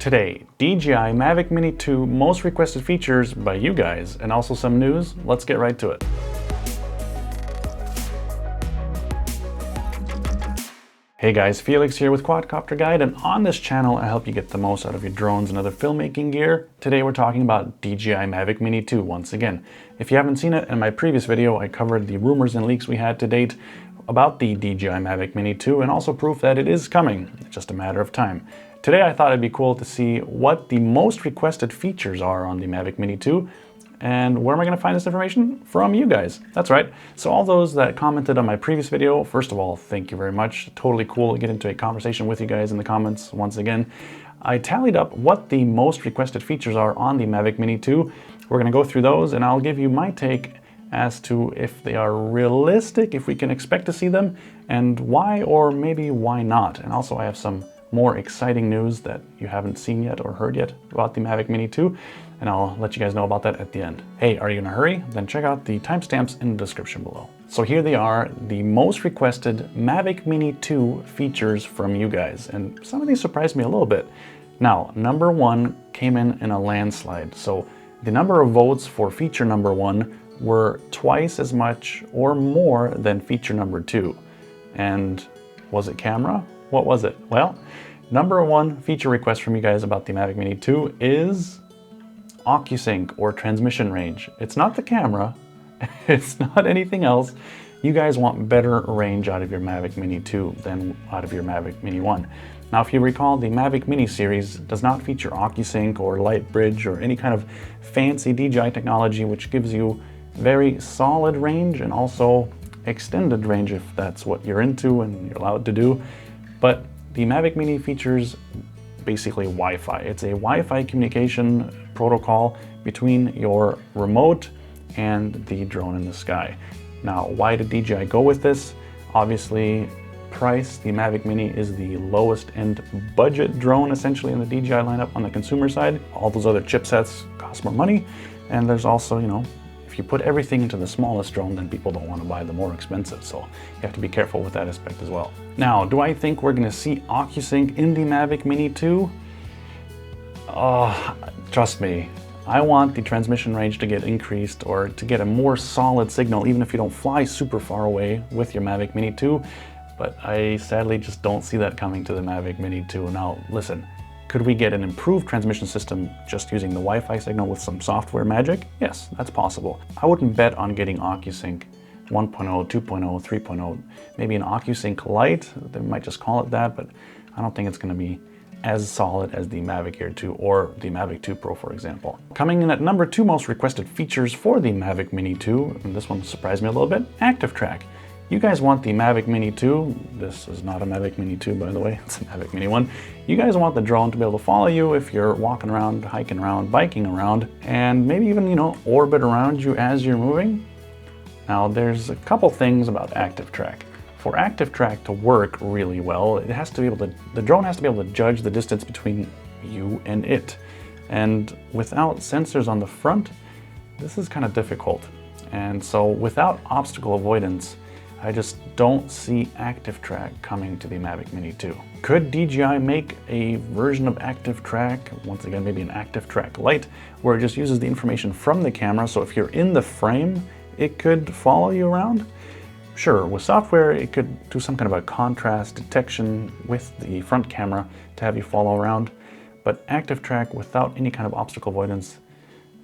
Today, DJI Mavic Mini 2 most requested features by you guys, and also some news. Let's get right to it. Hey guys, Felix here with Quadcopterguide, and on this channel I help you get the most out of your drones and other filmmaking gear. Today we're talking about DJI Mavic Mini 2 once again. If you haven't seen it, in my previous video I covered the rumors and leaks we had to date about the DJI Mavic Mini 2 and also proof that it is coming. It's just a matter of time. Today I thought it'd be cool to see what the most requested features are on the Mavic Mini 2. And where am I going to find this information? From you guys. That's right. So all those that commented on my previous video, first of all, thank you very much. Totally cool to get into a conversation with you guys in the comments once again. I tallied up what the most requested features are on the Mavic Mini 2. We're going to go through those and I'll give you my take as to if they are realistic, if we can expect to see them, and why or maybe why not. And also I have some more exciting news that you haven't seen yet or heard yet about the Mavic Mini 2, and I'll let you guys know about that at the end. Hey, are you in a hurry? Then check out the timestamps in the description below. So here they are, the most requested Mavic Mini 2 features from you guys, and some of these surprised me a little bit. Now, number one came in a landslide. So the number of votes for feature number one were twice as much or more than feature number two. And was it camera? What was it? Well, number one feature request from you guys about the Mavic Mini 2 is OcuSync or transmission range. It's not the camera, it's not anything else. You guys want better range out of your Mavic Mini 2 than out of your Mavic Mini 1. Now, if you recall, the Mavic Mini series does not feature OcuSync or Light Bridge or any kind of fancy DJI technology, which gives you very solid range and also extended range if that's what you're into and you're allowed to do. But the Mavic Mini features basically Wi-Fi. It's a Wi-Fi communication protocol between your remote and the drone in the sky. Now, why did DJI go with this? Obviously, price. The Mavic Mini is the lowest end budget drone essentially in the DJI lineup on the consumer side. All those other chipsets cost more money. And there's also, if you put everything into the smallest drone, then people don't want to buy the more expensive. So you have to be careful with that aspect as well. Now, do I think we're going to see OcuSync in the Mavic Mini 2? Trust me, I want the transmission range to get increased or to get a more solid signal, even if you don't fly super far away with your Mavic Mini 2. But I sadly just don't see that coming to the Mavic Mini 2. Now, listen. Could we get an improved transmission system just using the Wi-Fi signal with some software magic? Yes, that's possible. I wouldn't bet on getting OcuSync 1.0, 2.0, 3.0, maybe an OcuSync Lite. They might just call it that, but I don't think it's going to be as solid as the Mavic Air 2 or the Mavic 2 Pro, for example. Coming in at number two most requested features for the Mavic Mini 2, and this one surprised me a little bit, Active Track. You guys want the Mavic Mini 2, this is not a Mavic Mini 2 by the way, it's a Mavic Mini 1. You guys want the drone to be able to follow you if you're walking around, hiking around, biking around, and maybe even, orbit around you as you're moving. Now there's a couple things about Active Track. For Active Track to work really well, the drone has to be able to judge the distance between you and it. And without sensors on the front, this is kind of difficult. And so without obstacle avoidance, I just don't see Active Track coming to the Mavic Mini 2. Could DJI make a version of Active Track, once again maybe an Active Track Lite, where it just uses the information from the camera, so if you're in the frame, it could follow you around? Sure, with software it could do some kind of a contrast detection with the front camera to have you follow around, but Active Track without any kind of obstacle avoidance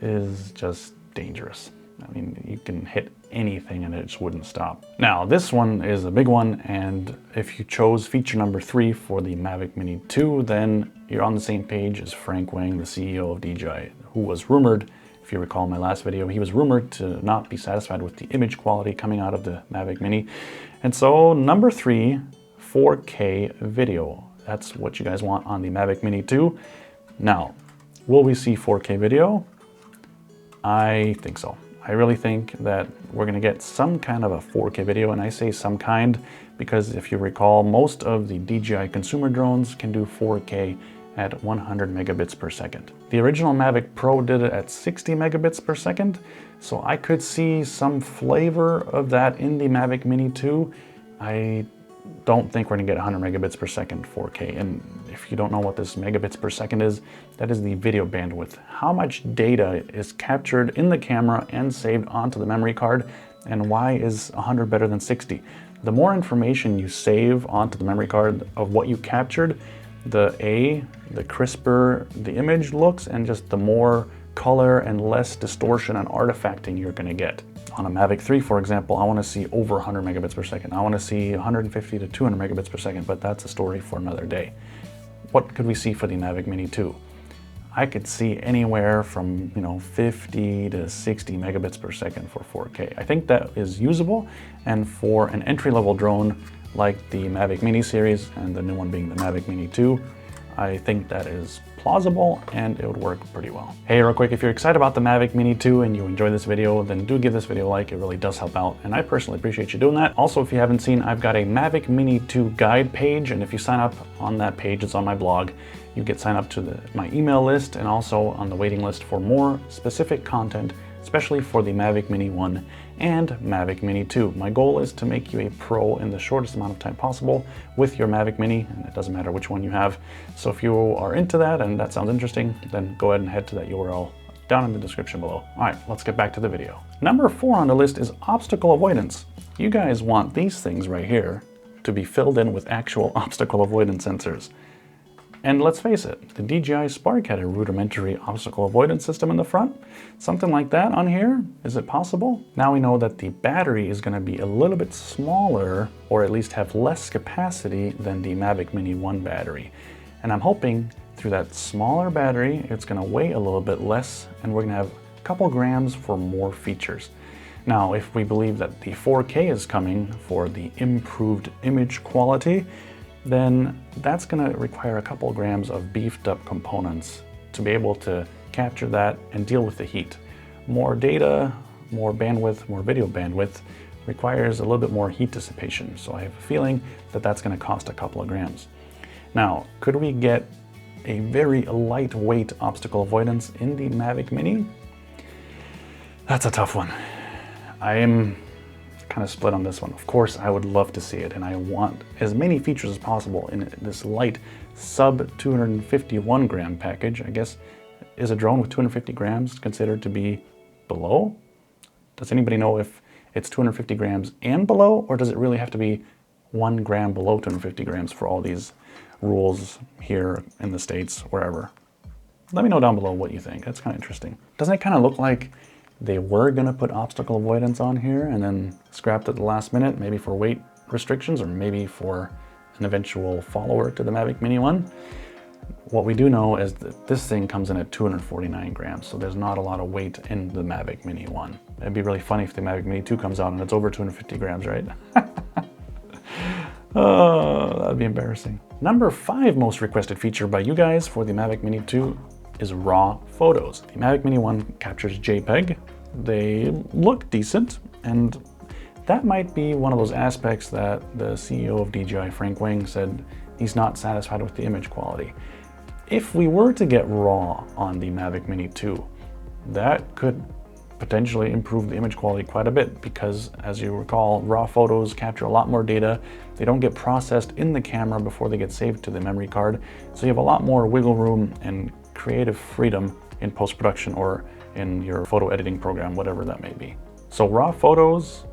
is just dangerous. I mean, you can hit anything and it just wouldn't stop. Now, this one is a big one, and if you chose feature number 3 for the Mavic Mini 2, then you're on the same page as Frank Wang, the CEO of DJI, who was rumored, if you recall my last video, he was rumored to not be satisfied with the image quality coming out of the Mavic Mini. And so, number 3, 4K video. That's what you guys want on the Mavic Mini 2. Now, will we see 4K video? I think so. I really think that we're going to get some kind of a 4K video, and I say some kind because if you recall, most of the DJI consumer drones can do 4K at 100 megabits per second. The original Mavic Pro did it at 60 megabits per second, so I could see some flavor of that in the Mavic Mini 2. I don't think we're going to get 100 megabits per second 4K, and if you don't know what this megabits per second is, that is the video bandwidth. How much data is captured in the camera and saved onto the memory card, and why is 100 better than 60? The more information you save onto the memory card of what you captured, the crisper the image looks, and just the more color and less distortion and artifacting you're gonna get. On a Mavic 3, for example, I wanna see over 100 megabits per second. I wanna see 150 to 200 megabits per second, but that's a story for another day. What could we see for the Mavic Mini 2? I could see anywhere from 50 to 60 megabits per second for 4K. I think that is usable, and for an entry-level drone like the Mavic Mini series and the new one being the Mavic Mini 2, I think that is plausible and it would work pretty well. Hey, real quick, if you're excited about the Mavic Mini 2 and you enjoy this video, then do give this video a like. It really does help out, and I personally appreciate you doing that. Also, if you haven't seen, I've got a Mavic Mini 2 guide page, and if you sign up on that page, it's on my blog, you get signed up to my email list and also on the waiting list for more specific content, especially for the Mavic Mini 1 and Mavic Mini 2. My goal is to make you a pro in the shortest amount of time possible with your Mavic Mini, and it doesn't matter which one you have. So if you are into that and that sounds interesting, then go ahead and head to that URL down in the description below. All right, let's get back to the video. Number 4 on the list is obstacle avoidance. You guys want these things right here to be filled in with actual obstacle avoidance sensors. And let's face it, the DJI Spark had a rudimentary obstacle avoidance system in the front. Something like that on here, is it possible? Now we know that the battery is going to be a little bit smaller, or at least have less capacity than the Mavic Mini 1 battery. And I'm hoping through that smaller battery, it's going to weigh a little bit less, and we're going to have a couple grams for more features. Now, if we believe that the 4K is coming for the improved image quality, then that's going to require a couple grams of beefed up components to be able to capture that and deal with the heat. More data, more bandwidth, more video bandwidth requires a little bit more heat dissipation. So I have a feeling that that's going to cost a couple of grams. Now, could we get a very lightweight obstacle avoidance in the Mavic Mini? That's a tough one. I am kind of split on this one. Of course, I would love to see it, and I want as many features as possible in this light sub 251 gram package. I guess, is a drone with 250 grams considered to be below? Does anybody know if it's 250 grams and below, or does it really have to be 1 gram below 250 grams for all these rules here in the States, wherever? Let me know down below what you think. That's kind of interesting. Doesn't it kind of look like they were gonna put obstacle avoidance on here and then scrapped at the last minute, maybe for weight restrictions or maybe for an eventual follower to the Mavic Mini 1? What we do know is that this thing comes in at 249 grams, so there's not a lot of weight in the Mavic Mini 1. It'd be really funny if the Mavic Mini 2 comes out and it's over 250 grams, right? Oh, that'd be embarrassing. Number 5 most requested feature by you guys for the Mavic Mini 2 is raw photos. The Mavic Mini 1 captures JPEG. They look decent, and that might be one of those aspects that the CEO of DJI, Frank Wang, said he's not satisfied with the image quality. If we were to get RAW on the Mavic Mini 2, that could potentially improve the image quality quite a bit, because as you recall, raw photos capture a lot more data. They don't get processed in the camera before they get saved to the memory card, so you have a lot more wiggle room and creative freedom in post-production or in your photo editing program, whatever that may be. So raw photos,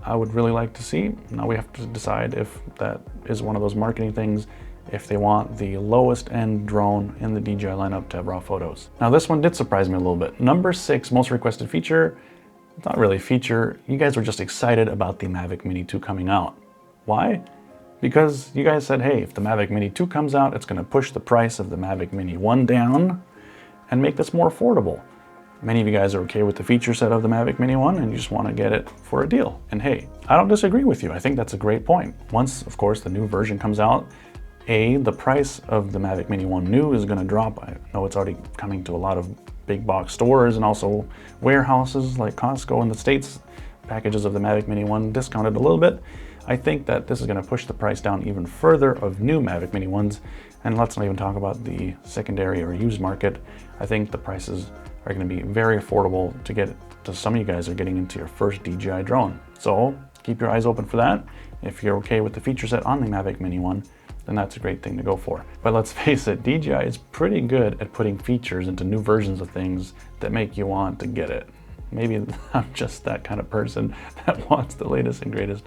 I would really like to see. Now we have to decide if that is one of those marketing things, if they want the lowest end drone in the DJI lineup to have raw photos. Now this one did surprise me a little bit. Number 6 most requested feature, it's not really a feature. You guys were just excited about the Mavic Mini 2 coming out. Why? Because you guys said, hey, if the Mavic Mini 2 comes out, it's gonna push the price of the Mavic Mini 1 down and make this more affordable. Many of you guys are okay with the feature set of the Mavic Mini 1 and you just want to get it for a deal. And hey, I don't disagree with you. I think that's a great point. Once, of course, the new version comes out, the price of the Mavic Mini 1 new is going to drop. I know it's already coming to a lot of big box stores and also warehouses like Costco in the States. Packages of the Mavic Mini 1 discounted a little bit. I think that this is going to push the price down even further of new Mavic Mini 1s. And let's not even talk about the secondary or used market. I think the prices are going to be very affordable to get to some of you guys are getting into your first DJI drone. So keep your eyes open for that. If you're okay with the feature set on the Mavic Mini 1, then that's a great thing to go for. But let's face it, DJI is pretty good at putting features into new versions of things that make you want to get it. Maybe I'm just that kind of person that wants the latest and greatest,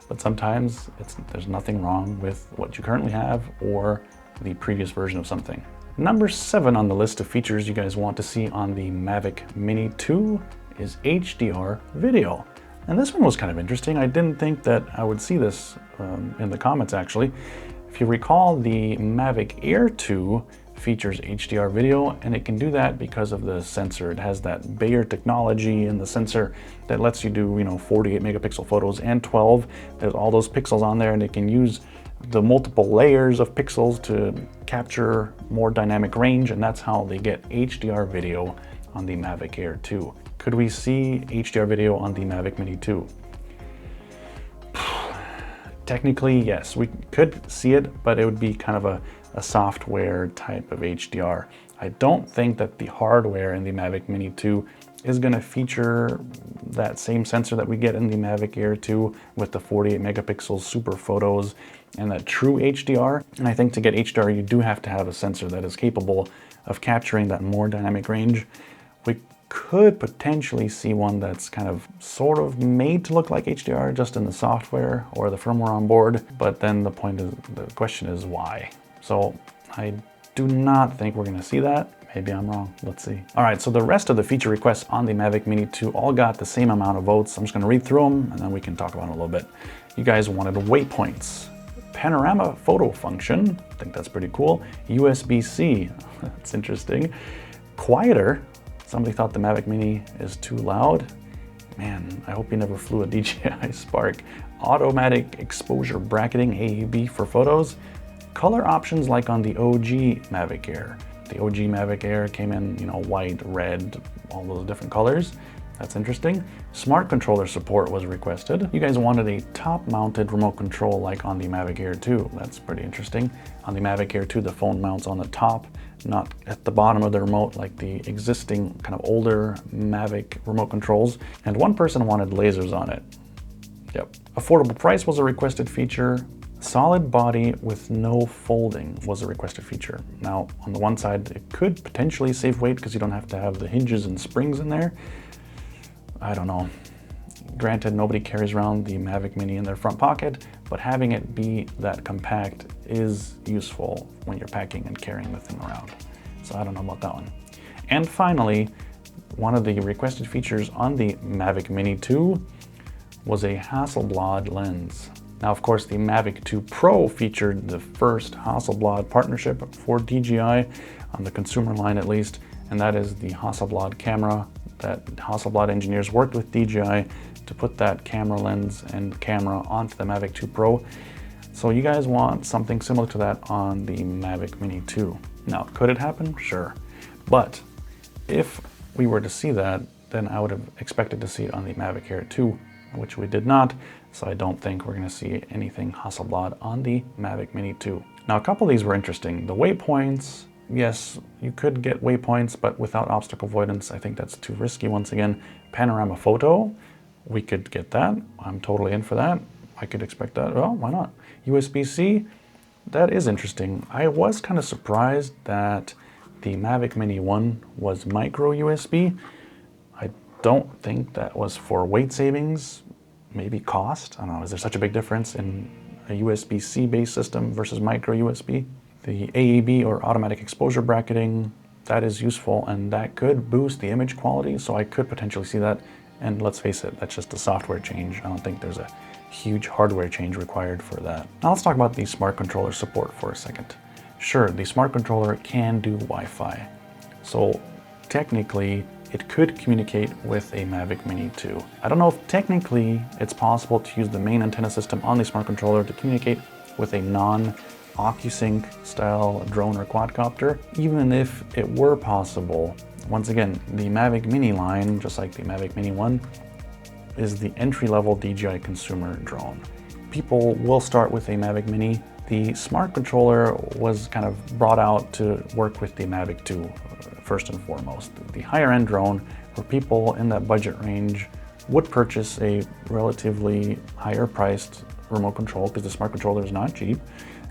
but sometimes there's nothing wrong with what you currently have or the previous version of something. Number 7 on the list of features you guys want to see on the Mavic Mini 2 is HDR video. And this one was kind of interesting. I didn't think that I would see this in the comments actually. If you recall, the Mavic Air 2 features HDR video, and it can do that because of the sensor. It has that Bayer technology in the sensor that lets you do, 48 megapixel photos and 12. There's all those pixels on there, and it can use the multiple layers of pixels to capture more dynamic range, and that's how they get HDR video on the Mavic Air 2. Could we see HDR video on the Mavic Mini 2? Technically, yes, we could see it, but it would be kind of a software type of HDR. I don't think that the hardware in the Mavic Mini 2 is going to feature that same sensor that we get in the Mavic Air 2 with the 48 megapixels super photos and that true HDR. And I think to get HDR, you do have to have a sensor that is capable of capturing that more dynamic range. We could potentially see one that's kind of sort of made to look like HDR just in the software or the firmware on board, but then the question is why? So I do not think we're going to see that. Maybe I'm wrong. Let's see. All right, so the rest of the feature requests on the Mavic Mini 2 all got the same amount of votes. I'm just going to read through them and then we can talk about it a little bit. You guys wanted waypoints, panorama photo function. I think that's pretty cool. USB-C. That's interesting. Quieter. Somebody thought the Mavic Mini is too loud. Man, I hope you never flew a DJI Spark. Automatic exposure bracketing, AEB for photos. Color options like on the OG Mavic Air. The OG Mavic Air came in, white, red, all those different colors. That's interesting. Smart controller support was requested. You guys wanted a top-mounted remote control like on the Mavic Air 2. That's pretty interesting. On the Mavic Air 2, the phone mounts on the top, not at the bottom of the remote like the existing kind of older Mavic remote controls. And one person wanted lasers on it. Yep. Affordable price was a requested feature. Solid body with no folding was a requested feature. Now, on the one side, it could potentially save weight because you don't have to have the hinges and springs in there. I don't know. Granted, nobody carries around the Mavic Mini in their front pocket, but having it be that compact is useful when you're packing and carrying the thing around. So I don't know about that one. And finally, one of the requested features on the Mavic Mini 2 was a Hasselblad lens. Now, of course, the Mavic 2 Pro featured the first Hasselblad partnership for DJI, on the consumer line at least, and that is the Hasselblad camera. That Hasselblad engineers worked with DJI to put that camera lens and camera onto the Mavic 2 Pro. So you guys want something similar to that on the Mavic Mini 2. Now, could it happen? Sure. But if we were to see that, then I would have expected to see it on the Mavic Air 2, which we did not. So I don't think we're going to see anything Hasselblad on the Mavic Mini 2. Now, a couple of these were interesting. The waypoints, yes, you could get waypoints, but without obstacle avoidance, I think that's too risky once again. Panorama photo, we could get that. I'm totally in for that. I could expect that. Well, why not? USB-C, that is interesting. I was kind of surprised that the Mavic Mini 1 was micro USB. I don't think that was for weight savings. Maybe cost. I don't know, is there such a big difference in a USB-C based system versus micro USB? The AEB or automatic exposure bracketing, that is useful and that could boost the image quality, so I could potentially see that. And let's face it, that's just a software change. I don't think there's a huge hardware change required for that. Now let's talk about the smart controller support for a second. Sure, the smart controller can do Wi-Fi. So technically, it could communicate with a Mavic Mini 2. I don't know if technically it's possible to use the main antenna system on the smart controller to communicate with a non-OcuSync style drone or quadcopter. Even if it were possible, once again, the Mavic Mini line, just like the Mavic Mini 1, is the entry-level DJI consumer drone. People will start with a Mavic Mini. The smart controller was kind of brought out to work with the Mavic 2, first and foremost. The higher end drone, where people in that budget range would purchase a relatively higher priced remote control, because the smart controller is not cheap,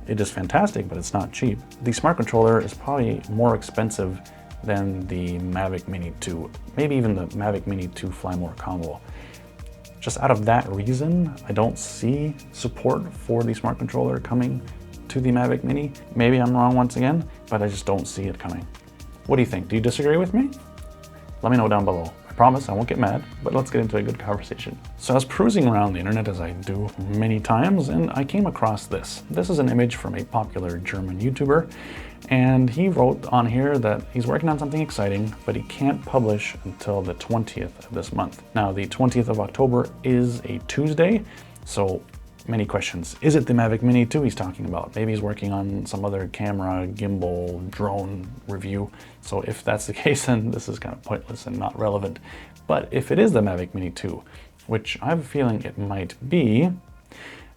It is fantastic, but it's not cheap. The smart controller is probably more expensive than the Mavic Mini 2, maybe even the Mavic Mini 2 Fly More combo. Just out of that reason, I don't see support for the smart controller coming to the Mavic Mini. Maybe I'm wrong once again, but I just don't see it coming. What do you think? Do you disagree with me? Let me know down below. I promise I won't get mad, but let's get into a good conversation. So I was perusing around the internet, as I do many times, and I came across this. This is an image from a popular German YouTuber, and he wrote on here that he's working on something exciting, but he can't publish until the 20th of this month. Now, the 20th of October is a Tuesday, so many questions. Is it the Mavic Mini 2 he's talking about? Maybe he's working on some other camera, gimbal, drone review. So if that's the case, then this is kind of pointless and not relevant. But if it is the Mavic Mini 2, which I have a feeling it might be,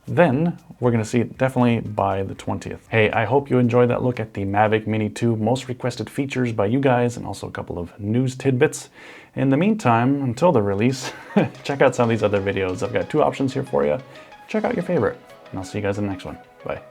then we're gonna see it definitely by the 20th. Hey, I hope you enjoyed that look at the Mavic Mini 2 most requested features by you guys, and also a couple of news tidbits. In the meantime, until the release, check out some of these other videos. I've got 2 options here for you. Check out your favorite, and I'll see you guys in the next one. Bye.